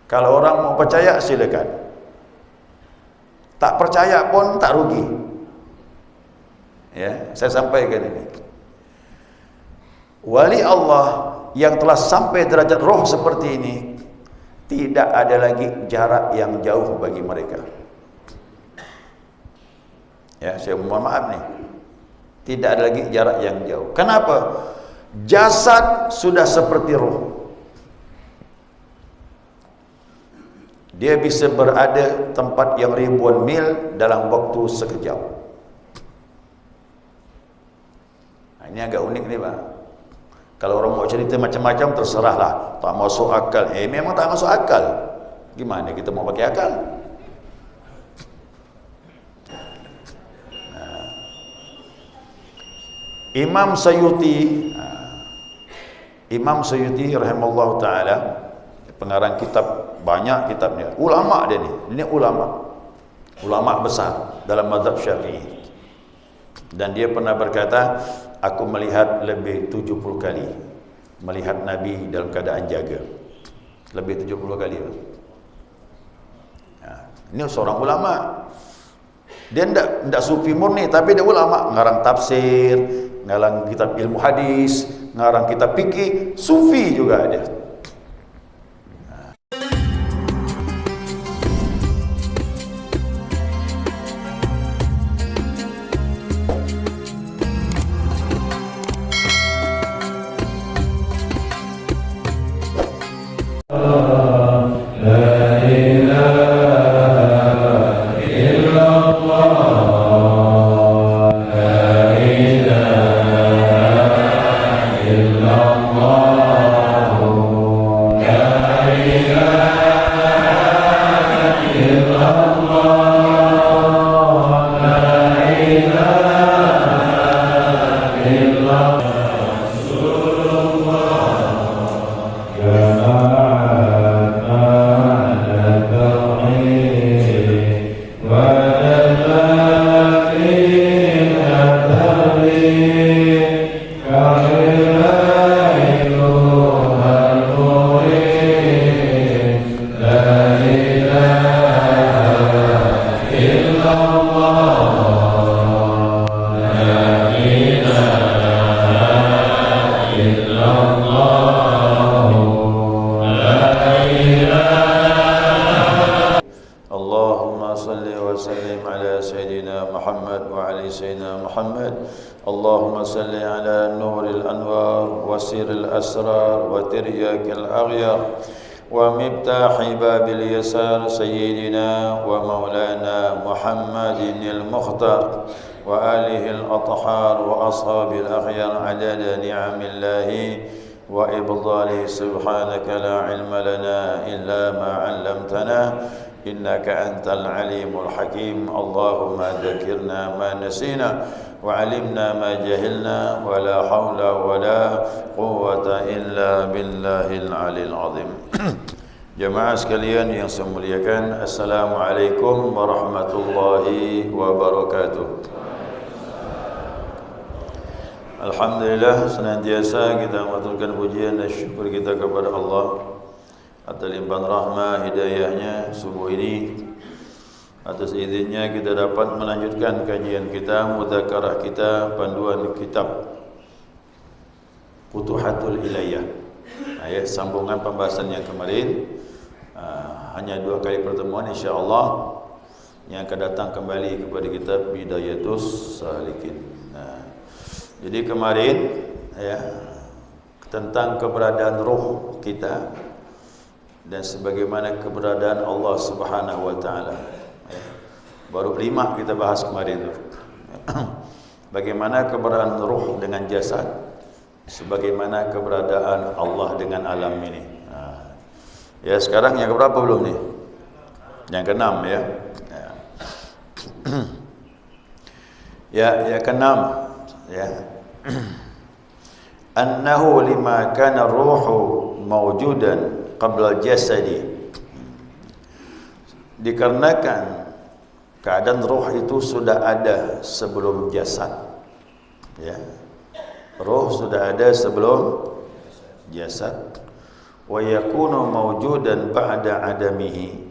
Kalau orang mau percaya silakan, tak percaya pun tak rugi. Ya, saya sampaikan ini. Wali Allah yang telah sampai derajat roh seperti ini, tidak ada lagi jarak yang jauh bagi mereka. Ya, saya mohon maaf nih. Tidak ada lagi jarak yang jauh. Kenapa? Jasad sudah seperti roh. Dia bisa berada tempat yang ribuan mil dalam waktu sekejap. Nah, ini agak unik nih Pak. Kalau orang mau cerita macam-macam terserahlah, tak masuk akal. Memang tak masuk akal. Gimana kita mau pakai akal? Nah, Imam Suyuti rahimallahu taala, pengarang kitab, banyak kitabnya, ulama dia ni. Ini ulama besar dalam mazhab Syafi'i. Dan dia pernah berkata, aku melihat lebih 70 kali melihat Nabi dalam keadaan jaga. Lebih 70 kali. Nah, ini seorang ulama. Dia tidak sufi murni, tapi dia ulama, ngarang tafsir, ngarang kitab ilmu hadis, ngarang kitab fikih, sufi juga ada. اللهم صل على نور الأنوار وسر الأسرار وترياك الأغيار ومفتاح باب اليسار سيدنا ومولانا محمد المختار وآله الأطهار وأصحاب الأخيار عدد نعم الله وإبطاله. سبحانك لا علم لنا إلا ما علمتنا إنك أنت العليم الحكيم. اللهم ذكرنا ما نسينا وعلمنا ما جهلنا ولا حول ولا قوة إلا بالله العلي العظيم. Jemaah sekalian yang saya muliakan, Assalamualaikum warahmatullahi wabarakatuh. Alhamdulillah, senantiasa kita mengaturkan pujian dan syukur kita kepada Allah atas limpahan rahmah hidayahnya subuh ini. Atas izinnya kita dapat melanjutkan kajian kita, mudzakarah kita, panduan kitab Futuhatul Ilayah. Sambungan pembahasan yang kemarin. Hanya 2 kali pertemuan, insya-Allah yang akan datang kembali kepada kitab Bidayatus Salikin. Jadi kemarin tentang keberadaan roh kita dan sebagaimana keberadaan Allah Subhanahu wa taala. Baru 5 kita bahas kemarin tu. Bagaimana keberadaan roh dengan jasad, sebagaimana keberadaan Allah dengan alam ini. Ya, sekarang yang keberapa belum nih? Yang ke-6 ya. Yang ke-6 ya. Annahu lima kana ruhu mawjudan qabla al-jasadi. Dikarenakan keadaan roh itu sudah ada sebelum jasad. Ya. Roh sudah ada sebelum jasad. wa yakunu mawjudan ba'da adamihi,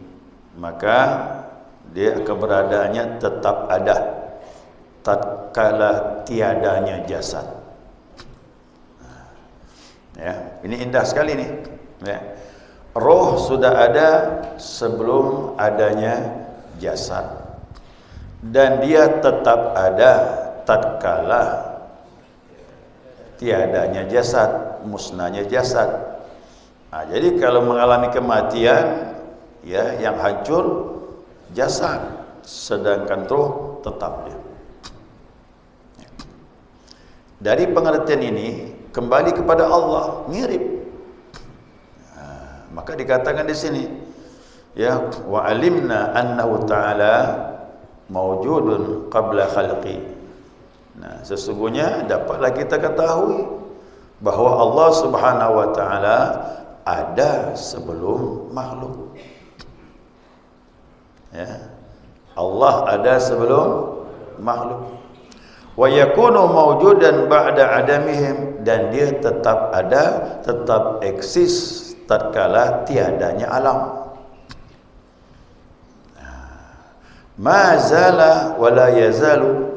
maka dia keberadaannya tetap ada tatkala tiadanya jasad. Ya, ini indah sekali nih. Ya. Roh sudah ada sebelum adanya jasad, dan dia tetap ada tatkala tiadanya jasad, musnahnya jasad. Nah, jadi kalau mengalami kematian, ya, yang hancur jasad, sedangkan roh tetap dia. Dari pengertian ini kembali kepada Allah, mirip. Nah, maka dikatakan di sini, ya, wa alimna annahu ta'ala mawjudun qabla khalqi. Nah, sesungguhnya dapatlah kita ketahui bahwa Allah Subhanahu wa taala ada sebelum makhluk. Ya. Allah ada sebelum makhluk. Wa yakunu mawjudan ba'da adamihim, dan dia tetap ada, tetap eksis tatkala tiadanya alam. Ma zala wa la yazalu,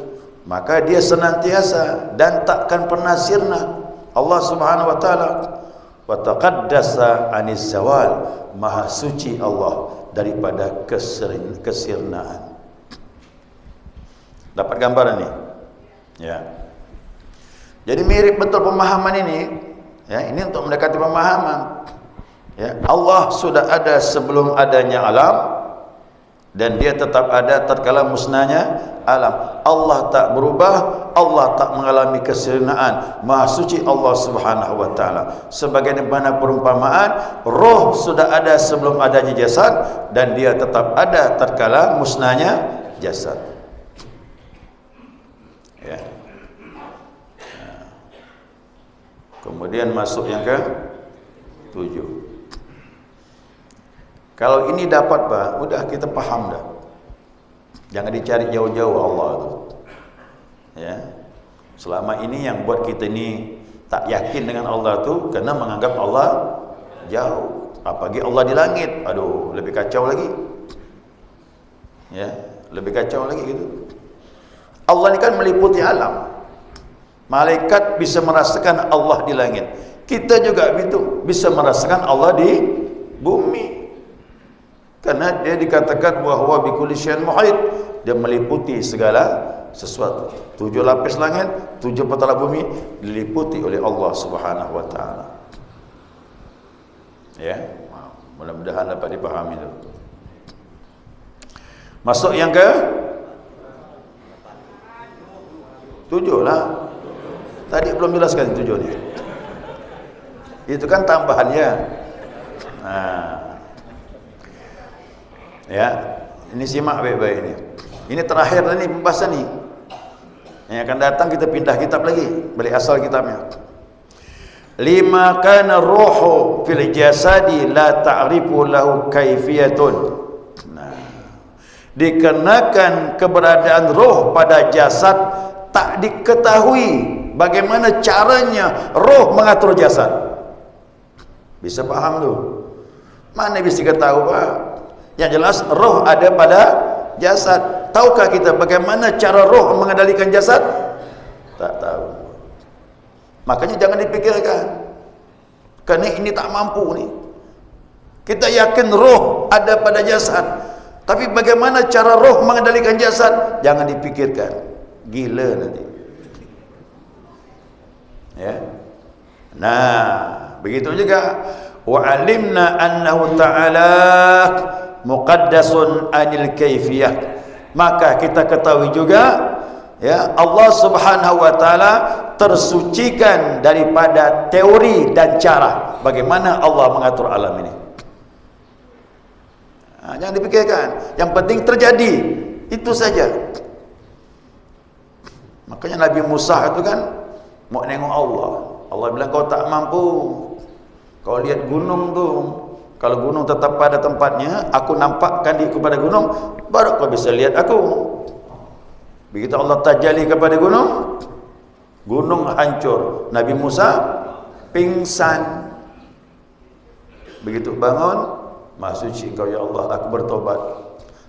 maka dia senantiasa dan takkan pernah sirna. Allah Subhanahu wa taala wa taqaddasa anis zawal, maha suci Allah daripada kesirnaan. Dapat gambaran nih? Ya. Jadi mirip betul pemahaman ini. Ya, ini untuk mendekati pemahaman. Ya, Allah sudah ada sebelum adanya alam, dan dia tetap ada tatkala musnahnya alam. Allah tak berubah, Allah tak mengalami kesirnaan. Maha suci Allah Subhanahu wa taala. Sebagaimana perumpamaan, roh sudah ada sebelum adanya jasad, dan dia tetap ada tatkala musnahnya jasad. Ya. Kemudian masuk yang ke 7. Kalau ini dapat, Pak, udah kita paham dah. Jangan dicari jauh-jauh Allah itu. Ya. Selama ini yang buat kita ini tak yakin dengan Allah tu karena menganggap Allah jauh. Apalagi Allah di langit. Aduh, lebih kacau lagi. Ya, lebih kacau lagi gitu. Allah ini kan meliputi alam. Malaikat bisa merasakan Allah di langit. Kita juga itu bisa merasakan Allah di bumi. Karena dia dikatakan bahwa bikulli syai'in muhit, dia meliputi segala sesuatu. 7 lapis langit, 7 petala bumi diliputi oleh Allah Subhanahu wa taala. Ya, mudah-mudahan dapat dipahami itu. Masuk yang ke 7 lah. Tadi belum jelaskan 7 ni. Itu kan tambahannya. Nah, ya, ini simak baik-baik ini. Ini terakhir ini pembahasan ni. Yang akan datang kita pindah kitab lagi, balik asal kitabnya. Lima kana ruhu fil jasadi la ta'rifu lahu kaifiyatun. Nah, dikarenakan keberadaan roh pada jasad tak diketahui bagaimana caranya roh mengatur jasad. Bisa paham tu? Mana bisa kita tahu, Pak? Yang jelas roh ada pada jasad. Tahukah kita bagaimana cara roh mengendalikan jasad? Tak tahu. Makanya jangan dipikirkan. Kerana ini tak mampu ni. Kita yakin roh ada pada jasad, tapi bagaimana cara roh mengendalikan jasad? Jangan dipikirkan. Gila nanti. Ya. Nah, begitu juga wa alimna annahu ta'ala muqaddasun anil kaifiyah. Maka kita ketahui juga, ya, Allah Subhanahu wa taala tersucikan daripada teori dan cara bagaimana Allah mengatur alam ini. Nah, jangan dipikirkan, yang penting terjadi, itu saja. Makanya Nabi Musa itu kan mau nengok Allah. Allah bilang, kau tak mampu. Kau lihat gunung tu, kalau gunung tetap pada tempatnya, aku nampakkan dia kepada gunung, baru kau bisa lihat aku. Begitu Allah tajalli kepada gunung, gunung hancur. Nabi Musa pingsan. Begitu bangun, Maha suci Engkau ya Allah, aku bertobat.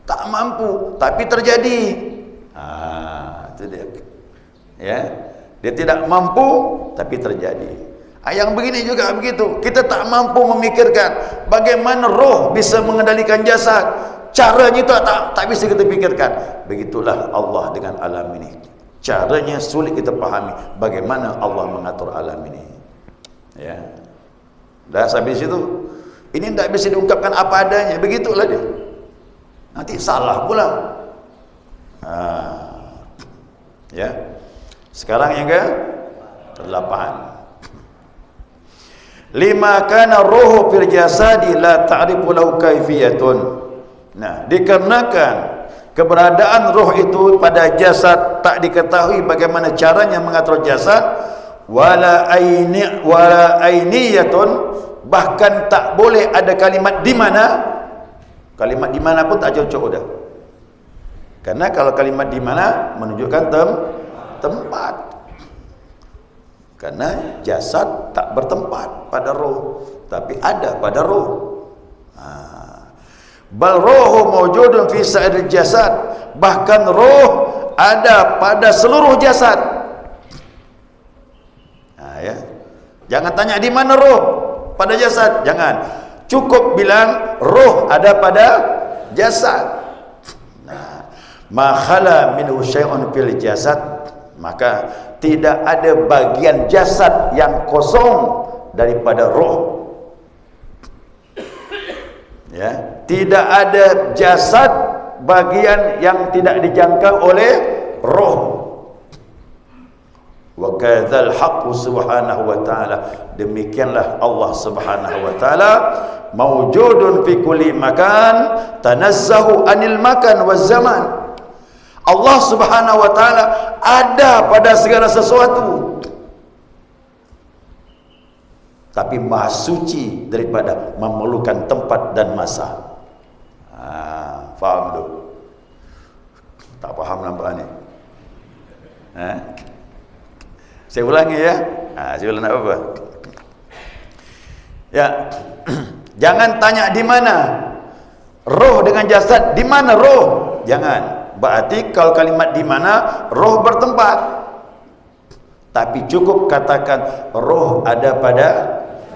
Tak mampu, tapi terjadi. Itu dia. Ya, dia tidak mampu, tapi terjadi. Yang begini juga begitu. Kita tak mampu memikirkan bagaimana roh bisa mengendalikan jasad. Caranya itu tak bisa kita pikirkan. Begitulah Allah dengan alam ini. Caranya sulit kita pahami bagaimana Allah mengatur alam ini. Ya. Dah sampai situ. Ini tidak bisa diungkapkan apa adanya. Begitulah dia. Nanti salah pula. Ya. Sekarang yang ke-8. Lima kana ruhu fil jasadi la ta'rifu lahu kaifiyatun. Nah, dikarenakan keberadaan roh itu pada jasad tak diketahui bagaimana caranya mengatur jasad, wala ainiyatun, bahkan tak boleh ada kalimat di mana. Kalimat di mana pun tak cocok dah. Karena kalau kalimat di mana menunjukkan tempat. Karena jasad tak bertempat pada roh, tapi ada pada roh. Bal rohu mawjudun fi sa'iril jasad, bahkan roh ada pada seluruh jasad. Ya. Jangan tanya di mana roh pada jasad, jangan. Cukup bilang roh ada pada jasad. Ma khala minhu syai'un fil jasad, maka tidak ada bagian jasad yang kosong daripada roh. Ya, tidak ada jasad bagian yang tidak dijangkau oleh roh. Wa kadzal haqqu subhanahu wa ta'ala, demikianlah Allah subhanahu wa ta'ala mawjudun fi kulli makan tanazzahu anil makan waz zaman. Allah subhanahu wa ta'ala ada pada segala sesuatu, tapi maha suci daripada memerlukan tempat dan masa. Faham tu? Tak faham nampak ni? Saya ulangi ya. Saya ulang nak apa? Ya. Jangan tanya di mana roh dengan jasad, di mana roh? Jangan. Berarti kalau kalimat di mana, roh bertempat. Tapi cukup katakan roh ada pada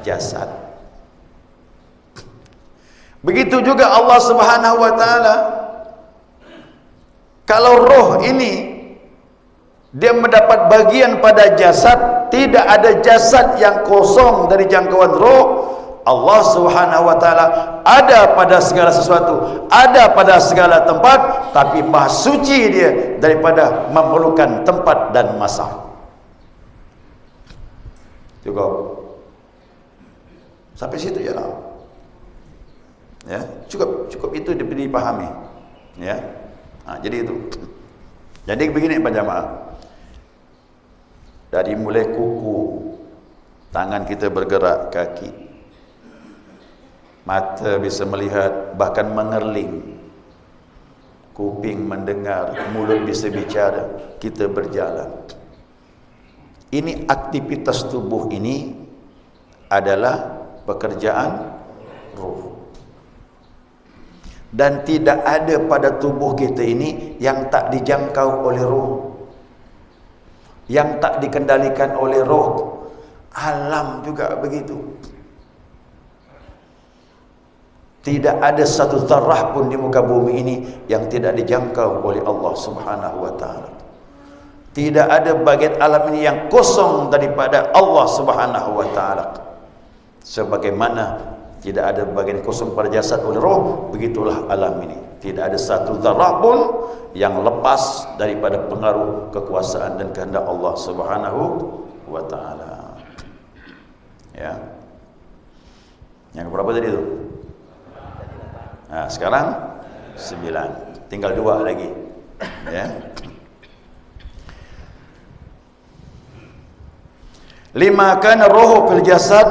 jasad. Begitu juga Allah Subhanahu wa taala. Kalau roh ini dia mendapat bagian pada jasad, tidak ada jasad yang kosong dari jangkauan roh. Allah Subhanahu wa taala ada pada segala sesuatu, ada pada segala tempat, tapi maha suci dia daripada memerlukan tempat dan masa. Cukup. Sampai situ ya lah. Ya, cukup itu dipahami. Ya. Jadi itu. Jadi begini Pak Jamaah. Dari mulai kuku, tangan kita bergerak, kaki, mata bisa melihat, bahkan mengerling, kuping mendengar, mulut bisa bicara, kita berjalan. Ini aktivitas tubuh ini adalah pekerjaan roh. Dan tidak ada pada tubuh kita ini yang tak dijangkau oleh roh, yang tak dikendalikan oleh roh. Alam juga begitu. Tidak ada satu zarah pun di muka bumi ini yang tidak dijangkau oleh Allah Subhanahu wa taala. Tidak ada bagian alam ini yang kosong daripada Allah Subhanahu wa taala. Sebagaimana tidak ada bagian kosong pada jasad oleh roh, begitulah alam ini. Tidak ada satu zarah pun yang lepas daripada pengaruh kekuasaan dan kehendak Allah Subhanahu wa taala. Ya. Yang berapa tadi itu? Sekarang 9. Tinggal 2 lagi. Ya. 5 kana ruhu fil jasad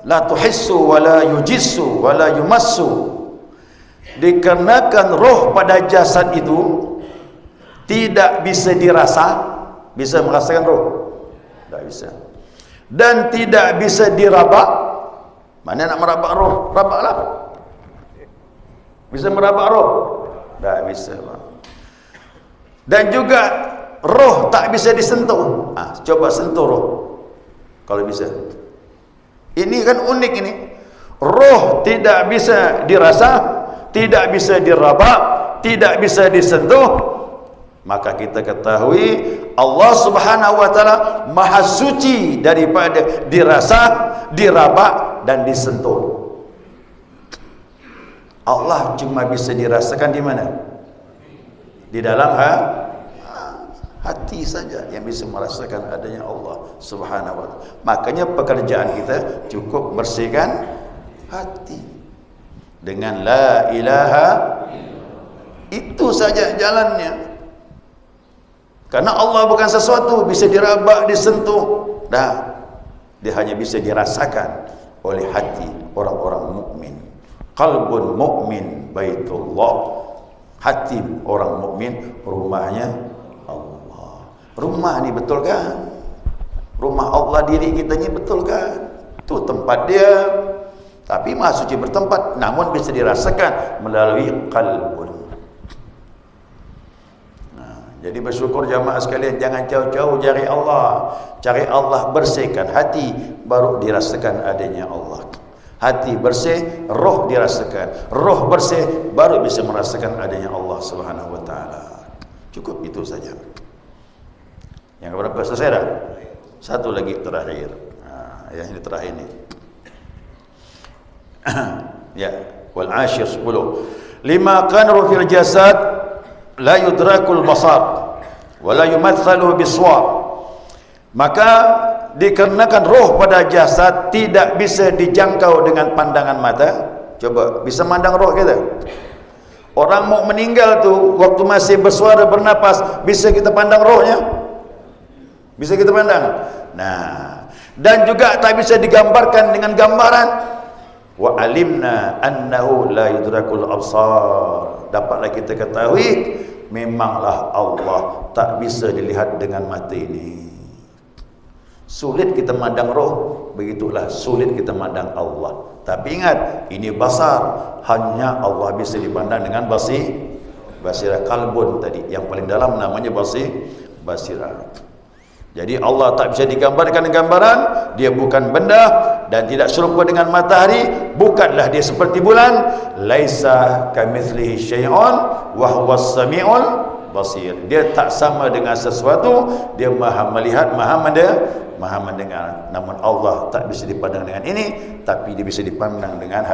la tuhissu wa la yujissu wa la yumassu. Dikarenakan roh pada jasad itu tidak bisa dirasa. Bisa merasakan roh? Tidak bisa. Dan tidak bisa diraba. Mana nak merabak roh? Rabaklah. Bisa merabak roh? Tak bisa. Dan juga roh tak bisa disentuh. Coba sentuh roh kalau bisa. Ini kan unik ini. Roh tidak bisa dirasa, tidak bisa diraba, tidak bisa disentuh. Maka kita ketahui Allah Subhanahu wa taala maha suci daripada dirasa, diraba dan disentuh. Allah cuma bisa dirasakan di mana? Di dalam hati saja yang bisa merasakan adanya Allah Subhanahu wa taala. Makanya pekerjaan kita cukup bersihkan hati dengan la ilaha, itu saja jalannya. Karena Allah bukan sesuatu bisa diraba, disentuh. Dia hanya bisa dirasakan oleh hati orang-orang mukmin. Qalbun mukmin baitullah. Hati orang mukmin rumahnya Allah. Rumah ni betul kan? Rumah Allah diri kita ni betul kan? Itu tempat dia. Tapi Maha Suci bertempat, namun bisa dirasakan melalui qalbun. Jadi bersyukur jamaah sekalian, jangan jauh-jauh cari Allah. Cari Allah, bersihkan hati, baru dirasakan adanya Allah. Hati bersih, roh dirasakan. Roh bersih, baru bisa merasakan adanya Allah Subhanahu wa taala. Cukup itu saja. Yang berapa selesai dah? Satu lagi terakhir. Yang ini terakhir ni. Ya, wal ashir 10. Lima qanru fil jasad la yudrakul basar wa la yumathalu biswar. Maka dikarenakan roh pada jasad tidak bisa dijangkau dengan pandangan mata. Coba, bisa mandang roh kita? Orang mau meninggal tu waktu masih bersuara, bernapas, bisa kita pandang rohnya? Bisa kita pandang? Nah, dan juga tak bisa digambarkan dengan gambaran. Wa alimna annahu la yudrakul absar. Dapatlah kita ketahui memanglah Allah tak bisa dilihat dengan mata ini. Sulit kita mandang roh, begitulah sulit kita mandang Allah. Tapi ingat, ini basar, hanya Allah bisa dipandang dengan basirah kalbun tadi. Yang paling dalam namanya basirah. Jadi Allah tak bisa digambarkan dengan gambaran. Dia bukan benda dan tidak serupa dengan matahari. Bukanlah dia seperti bulan. Laisa kamitslihi syai'un wa huwas samiul basir. Dia tak sama dengan sesuatu. Dia maha melihat, maha mendengar. Namun Allah tak bisa dipandang dengan ini, tapi dia bisa dipandang dengan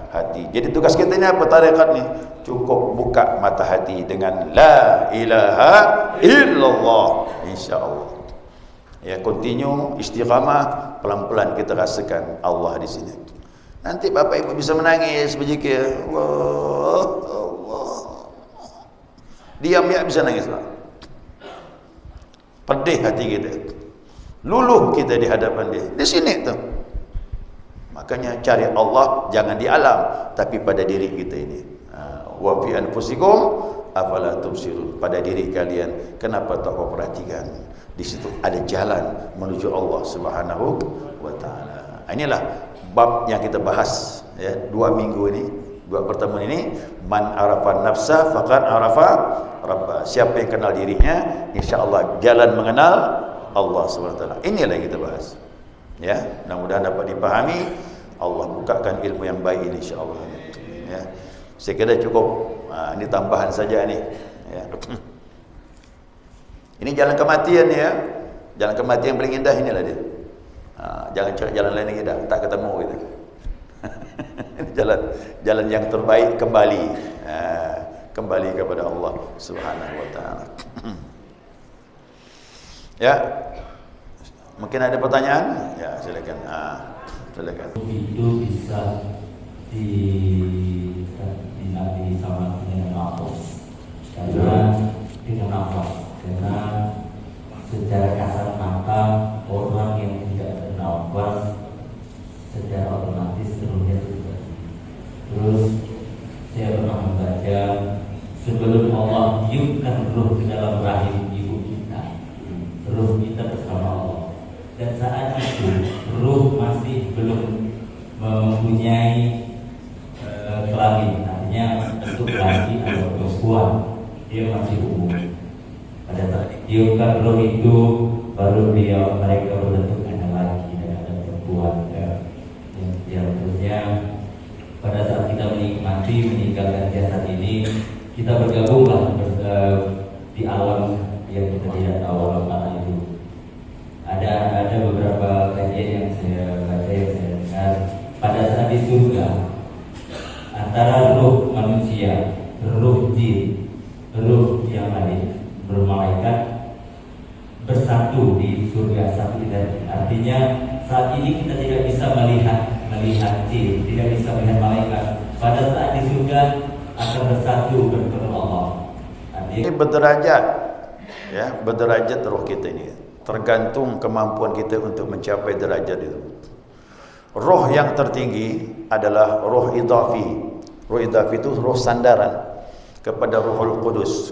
hati. Jadi tugas kita ni apa tarekat ni? Cukup buka mata hati dengan la ilaha illallah, insya-Allah. Ya, continue istiqamah, pelan-pelan kita rasakan Allah di sini. Nanti bapak ibu bisa menangis berzikir, Allah, Allah. Diam ya bisa nangis lah. Pedih hati kita. Luluh kita di hadapan dia. Di sini tu. Makanya cari Allah jangan di alam, tapi pada diri kita ini. Wa fi anfusikum afala tubsirun. Pada diri kalian, kenapa tak kau perhatikan? Di situ ada jalan menuju Allah Subhanahu wa taala. Inilah bab yang kita bahas ya 2 minggu ini, 2 pertemuan ini. Man arafa nafsa faqad arafa rabbah. Siapa yang kenal dirinya, insyaallah jalan mengenal Allah Subhanahu wa taala. Inilah yang kita bahas. Ya, mudah-mudahan dapat dipahami. Allah bukakan ilmu yang baik ini insyaallah. Ya. Saya kira cukup. Ini tambahan saja ni. Ya. Ini jalan kematian ya. Jalan kematian yang paling indah inilah dia. Jangan cari jalan lain lagi dah, tak ketemu gitu. jalan yang terbaik kembali. Kembali kepada Allah Subhanahu wa taala. Ya. Mungkin ada pertanyaan? Ya, silakan. Silakan. Itu bisa dinati sama dengan nafas. Dengan nafas. Karena secara kasat mata orang yang tidak bernafas secara otomatis seluruhnya terjadi. Terus saya pernah membaca sebelum Allah tiupkan ruh ke dalam rahim ibu kita, ruh kita bersama Allah, dan saat itu ruh masih belum mempunyai kelamin, artinya untuk laki atau perempuan dia masih umum. Pada saat ditiupkan roh itu baru mereka berbentuk anak laki dan anak perempuan. Yang terusnya pada saat kita menikmati meninggalkan jasad ini, kita bergabunglah di alam yang kita tidak tahu alam mana itu. Ada beberapa kajian yang saya baca, yang saya dengar, pada saat di surga antara ruh manusia, ruh jin, ruh yang lain bermalaikat bersatu di surga satu identik. Artinya saat ini kita tidak bisa melihat jin, tidak bisa melihat malaikat. Pada saat di surga akan bersatu bertemu Allah. Ini berderajat, ya, berderajat roh kita ini. Tergantung kemampuan kita untuk mencapai derajat itu. Roh yang tertinggi adalah roh idhafi. Roh idhafi itu roh sandaran kepada Ruhul Qudus.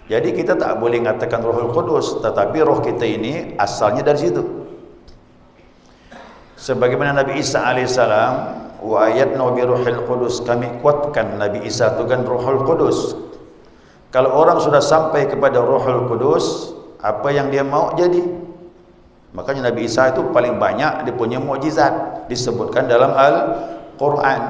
Jadi kita tak boleh mengatakan Ruhul Qudus, tetapi roh kita ini asalnya dari situ. Sebagaimana Nabi Isa alaihissalam, wa ayatna bi Ruhil Qudus, kami kuatkan Nabi Isa itu kan Ruhul Qudus. Kalau orang sudah sampai kepada Ruhul Qudus, apa yang dia mau jadi. Makanya Nabi Isa itu paling banyak dia punya mukjizat disebutkan dalam Al-Quran.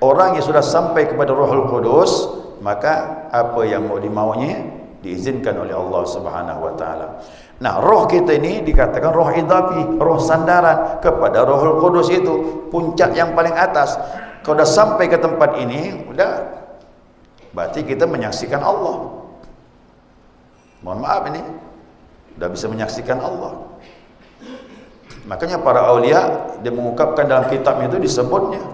Orang yang sudah sampai kepada Ruhul Qudus, maka apa yang mau dimaunya diizinkan oleh Allah Subhanahu wa taala. Nah, roh kita ini dikatakan roh idhafi, roh sandaran kepada Ruhul Qudus, itu puncak yang paling atas. Kalau sudah sampai ke tempat ini, udah berarti kita menyaksikan Allah. Mohon maaf ini, sudah bisa menyaksikan Allah. Makanya para aulia dia mengungkapkan dalam kitabnya itu disebutnya,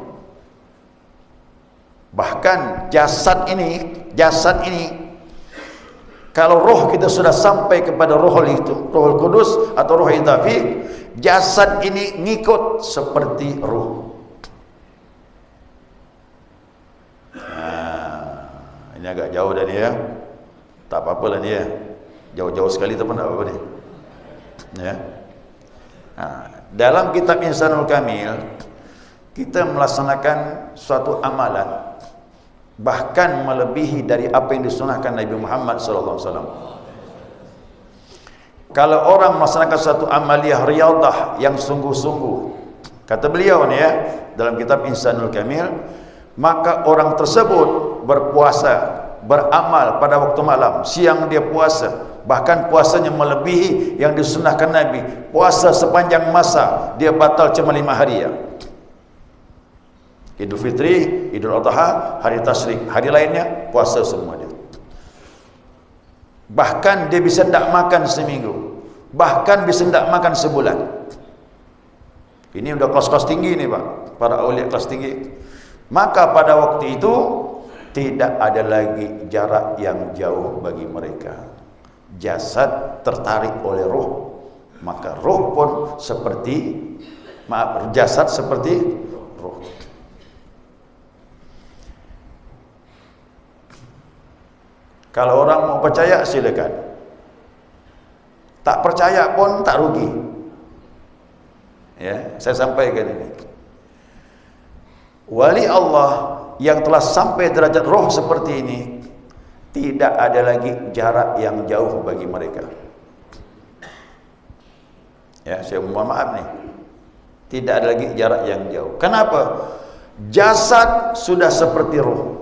bahkan jasad ini kalau roh kita sudah sampai kepada Ruhul Ruhul Qudus atau roh idhafi, jasad ini ngikut seperti roh. Nah, ini agak jauh dah ni ya. Tak apa-apalah ni ya. Jauh-jauh sekali tu pun tak apa-apa ni. Ya. Nah, dalam kitab Insanul Kamil kita melaksanakan suatu amalan bahkan melebihi dari apa yang disunahkan Nabi Muhammad SAW. Kalau orang melaksanakan suatu amaliyah riyadah yang sungguh-sungguh, kata beliau ni ya dalam kitab Insanul Kamil, maka orang tersebut berpuasa, beramal pada waktu malam, siang dia puasa, bahkan puasanya melebihi yang disunahkan Nabi. Puasa sepanjang masa, dia batal cuma 5 hari ya. Idul Fitri, Idul Adha, hari Tasyrik, hari lainnya puasa semua dia. Bahkan dia bisa tidak makan seminggu, bahkan bisa tidak makan sebulan. Ini udah kelas-kelas tinggi nih Pak, para aulia kelas tinggi. Maka pada waktu itu tidak ada lagi jarak yang jauh bagi mereka. Jasad tertarik oleh roh, maka roh pun seperti, jasad seperti roh. Kalau orang mau percaya silakan, tak percaya pun tak rugi. Ya, saya sampaikan ini. Wali Allah yang telah sampai derajat roh seperti ini, tidak ada lagi jarak yang jauh bagi mereka. Ya, saya mohon maaf nih, tidak ada lagi jarak yang jauh. Kenapa? Jasad sudah seperti roh.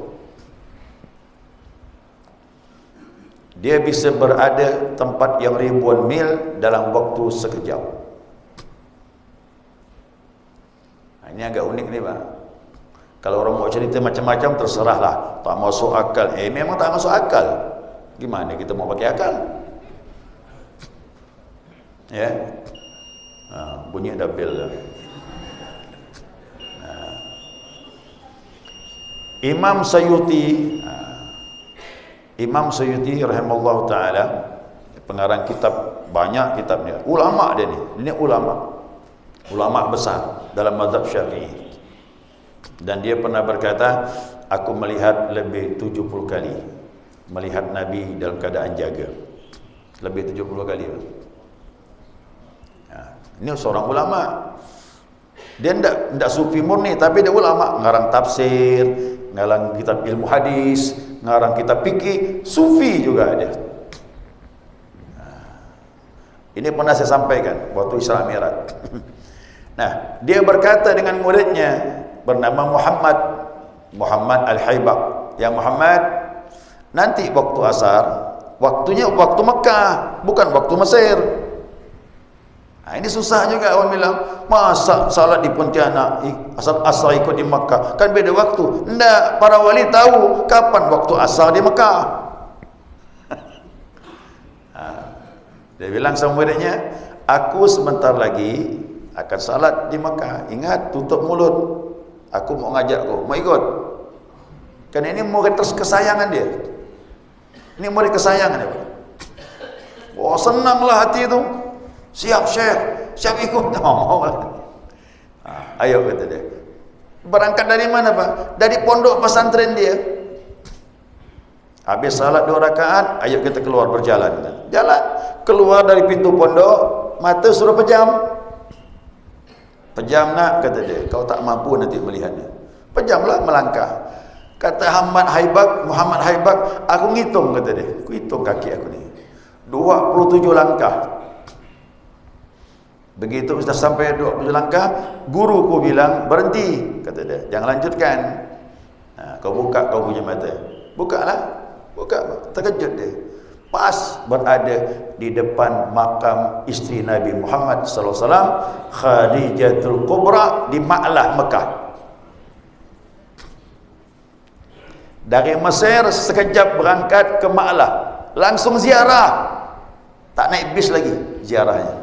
Dia bisa berada tempat yang ribuan mil dalam waktu sekejap. Nah, ini agak unik nih Pak. Kalau orang mau cerita macam-macam terserahlah, tak masuk akal. Memang tak masuk akal. Gimana kita mau pakai akal? Ya, bunyi ada bel. Imam Suyuti rahimallahu taala, pengarang kitab, banyak kitabnya, ulama dia ni. Ini ulama besar dalam mazhab Syafi'i. Dan dia pernah berkata, aku melihat lebih 70 kali melihat Nabi dalam keadaan jaga. Lebih 70 kali. Ini seorang ulama. Dia ndak sufi murni, tapi dia ulama, ngarang tafsir, ngarang kitab ilmu hadis, ngarang kitab fikih, sufi juga dia. Ini pernah saya sampaikan waktu Isra Mi'raj. Nah, dia berkata dengan muridnya bernama Muhammad Al-Haibak, "Ya Muhammad, nanti waktu asar, waktunya waktu Mekah, bukan waktu Mesir." Nah, ini susah juga orang bilang, masa salat di Pontianak, asar ikut di Mekah, kan beda waktu. Enggak, para wali tahu kapan waktu asar di Mekah. Dia bilang sama muridnya, "Aku sebentar lagi akan salat di Mekah. Ingat, tutup mulut. Aku mau ngajak kau, mau ikut." Karena ini murid kesayangan dia. Ini murid kesayangan dia. Wah, senanglah hati itu. "Siap Syekh, siap ikut." Mau lah. Ayo kata dia. Berangkat dari mana Pak? Dari pondok pesantren dia. Habis salat 2 rakaat, ayo kita keluar berjalan. Jalan, keluar dari pintu pondok, mata suruh pejam. "Pejam nak," kata dia. "Kau tak mampu nanti melihatnya." Pejamlah, melangkah. Kata Muhammad Haibak, "Aku ngitung," kata dia. "Aku hitung kaki aku ni. 27 langkah. Begitu sudah sampai 27 langkah, guruku bilang, berhenti," kata dia. "Jangan lanjutkan. Nah, kau buka kau punya mata." Bukalah. Buka. Terkejut dia. Pas berada di depan makam isteri Nabi Muhammad sallallahu alaihi wasallam, Khadijatul Kubra di Ma'lah, Mekah. Dari Mesir sekejap berangkat ke Ma'lah, langsung ziarah. Tak naik bis lagi ziarahnya.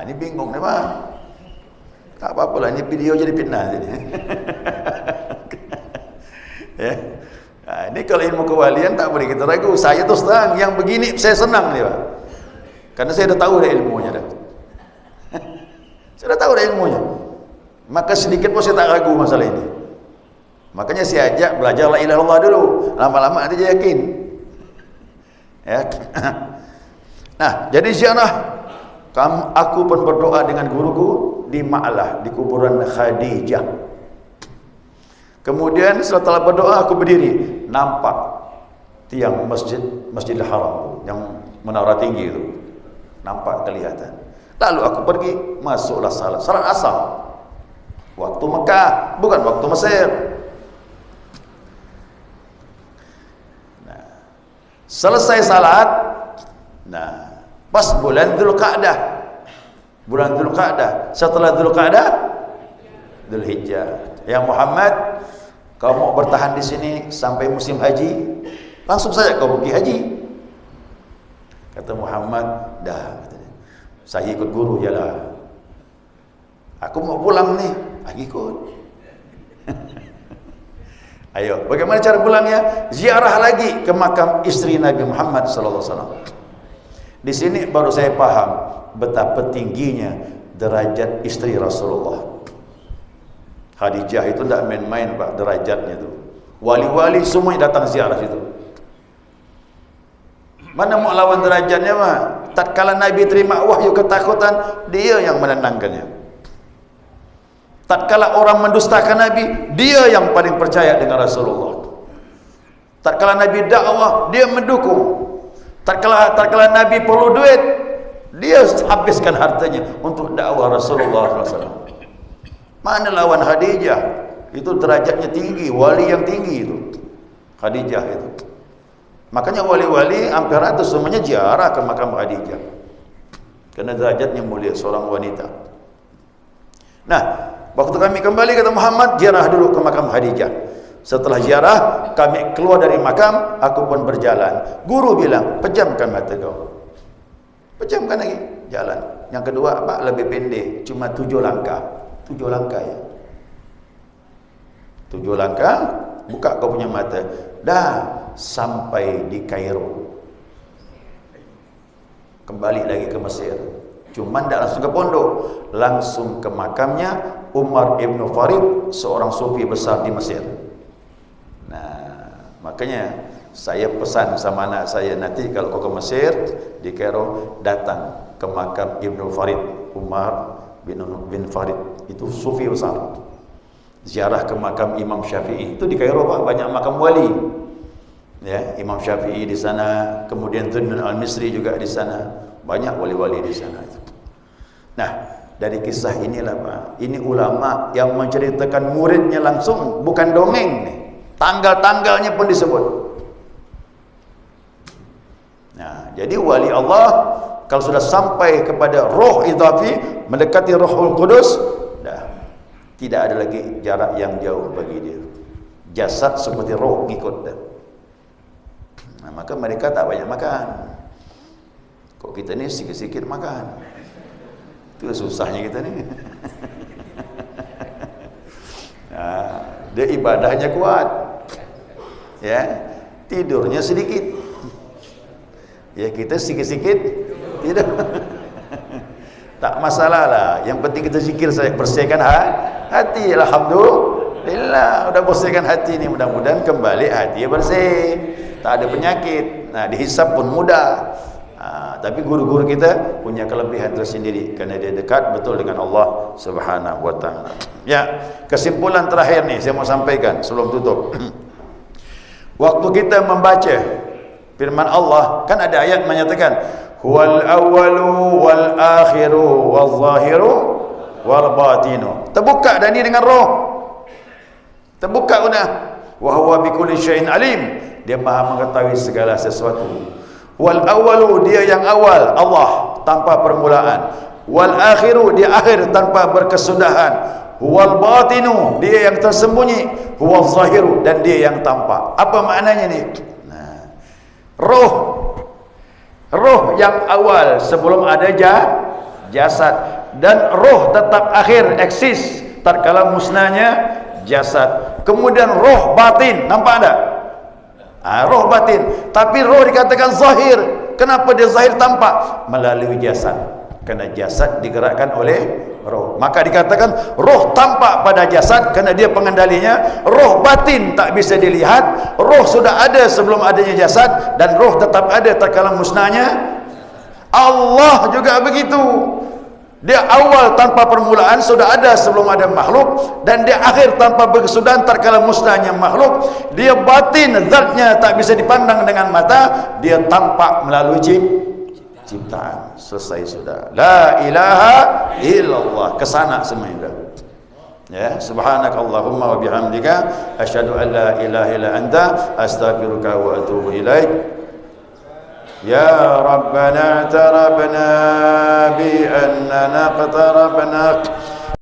Ini bingung ni Pak. Tak apa-apalah, ini video jadi fitnah jadi. Ya. Ini kalau ilmu kewalian tak boleh kita ragu. Saya terus terang yang begini saya senang ni Pak. Karena saya dah tahu dah ilmunya dah. Saya dah tahu dah ilmunya. Maka sedikit pun saya tak ragu masalah ini. Makanya saya ajak belajar la ilaha illallah dulu. Lama-lama nanti dia yakin. Ya. Nah, jadi ziarah, aku pun berdoa dengan guruku di Ma'lah, di kuburan Khadijah. Kemudian setelah berdoa aku berdiri, nampak tiang Masjidil Haram yang menara tinggi itu. Nampak kelihatan. Lalu aku pergi, masuklah salat asar. Waktu Mekah, bukan waktu Mesir. Nah, selesai salat, nah, pas bulan Dzulqa'dah. Bulan Dzulqa'dah. Setelah Dzulqa'dah, Dzulhijjah. "Ya Muhammad, kau mau bertahan di sini sampai musim haji? Langsung saja kau pergi haji." Kata Muhammad, "Dah," kata dia. "Saya ikut guru jelah. Aku mau pulang nih." "Aku ikut." Ayo, bagaimana cara pulangnya? Ziarah lagi ke makam istri Nabi Muhammad sallallahu alaihi wasallam. Di sini baru saya paham betapa tingginya derajat istri Rasulullah. Khadijah itu tidak main-main Pak, derajatnya itu. Wali-wali semua datang ziarah situ. Mana mau lawan derajatnya Pak? Tatkala Nabi terima wahyu ketakutan, dia yang menenangkannya. Tatkala orang mendustakan Nabi, dia yang paling percaya dengan Rasulullah. Tatkala Nabi dakwah, dia mendukung. Tatkala Nabi perlu duit, dia habiskan hartanya untuk dakwah Rasulullah SAW. Mana lawan Khadijah? Itu derajatnya tinggi, wali yang tinggi itu. Khadijah itu. Makanya wali-wali hampir ratus semuanya ziarah ke makam Khadijah. Karena derajatnya mulia, seorang wanita. Nah, waktu kami kembali kata Muhammad, ziarah dulu ke makam Khadijah. Setelah ziarah, kami keluar dari makam, aku pun berjalan. Guru bilang, "Pejamkan mata kau." Pejamkan lagi, jalan. Yang kedua, Pak, lebih pendek, cuma 7 langkah. 7 langkah ya. 7 langkah, buka kau punya mata. Dah sampai di Kairo. Kembali lagi ke Mesir. Cuman tidak langsung ke pondok, langsung ke makamnya Umar ibn Farid, seorang sufi besar di Mesir. Nah, makanya saya pesan sama anak saya, nanti kalau kau ke Mesir, di Kairo, datang ke makam Ibnu Farid, Umar bin Farid, itu sufi besar. Ziarah ke makam Imam Syafi'i, itu di Kairo Pak, banyak makam wali. Ya, Imam Syafi'i di sana, kemudian Tunnun Al-Misri juga di sana, banyak wali-wali di sana. Nah, dari kisah inilah Pak, ini ulama yang menceritakan muridnya langsung, bukan dongeng nih. Tanggal-tanggalnya pun disebut. Nah, jadi wali Allah kalau sudah sampai kepada roh idhafi, mendekati Rohul Qudus, dah tidak ada lagi jarak yang jauh bagi dia. Jasad seperti roh ngikut dah. Nah, maka mereka tak banyak makan. Kok kita ni sikit-sikit makan? Itu susahnya kita ni. Nah, dia ibadahnya kuat, ya, tidurnya sedikit, ya kita sikit-sikit tidak. Tak masalah lah. Yang penting kita zikir saja, bersihkan hati. Alhamdulillah, udah bersihkan hati ni, mudah-mudahan kembali hati bersih, tak ada penyakit. Nah, dihisap pun mudah. Tapi guru-guru kita punya kelebihan tersendiri kerana dia dekat betul dengan Allah Subhanahu wa taala. Ya, kesimpulan terakhir ni saya mau sampaikan sebelum tutup. Waktu kita membaca firman Allah, kan ada ayat menyatakan huwal awwalu wal akhiru wal zahiru wal batinu. Terbuka dah ni dengan roh. Terbuka sudah. Wa huwa bikulli syai'in alim. Dia Maha mengetahui segala sesuatu. Wal awwalu, dia yang awal, Allah tanpa permulaan. Wal akhiru, dia akhir tanpa berkesudahan. Wal batinu, dia yang tersembunyi. Wal zahiru, dan dia yang tampak. Apa maknanya ni? Nah, roh yang awal sebelum ada jasad, dan roh tetap akhir eksis tatkala musnahnya jasad. Kemudian roh batin, nampak tak? Roh batin, tapi roh dikatakan zahir. Kenapa dia zahir tampak? Melalui jasad, kerana jasad digerakkan oleh roh. Maka dikatakan roh tampak pada jasad kerana dia pengendalinya. Roh batin tak bisa dilihat. Roh sudah ada sebelum adanya jasad, dan roh tetap ada tatkala musnahnya. Allah juga begitu. Dia awal tanpa permulaan, sudah ada sebelum ada makhluk, dan dia akhir tanpa berkesudahan tatkala musnahnya makhluk. Dia batin, zatnya tak bisa dipandang dengan mata, dia tampak melalui ciptaan. Selesai sudah. La ilaha illallah, kesana semuanya. Ya, subhanakallahumma wa bihamdika asyhadu an la ilaha illa anta astaghfiruka wa atubu ilaik. يا ربنا اعترفنا بأننا اقتربنا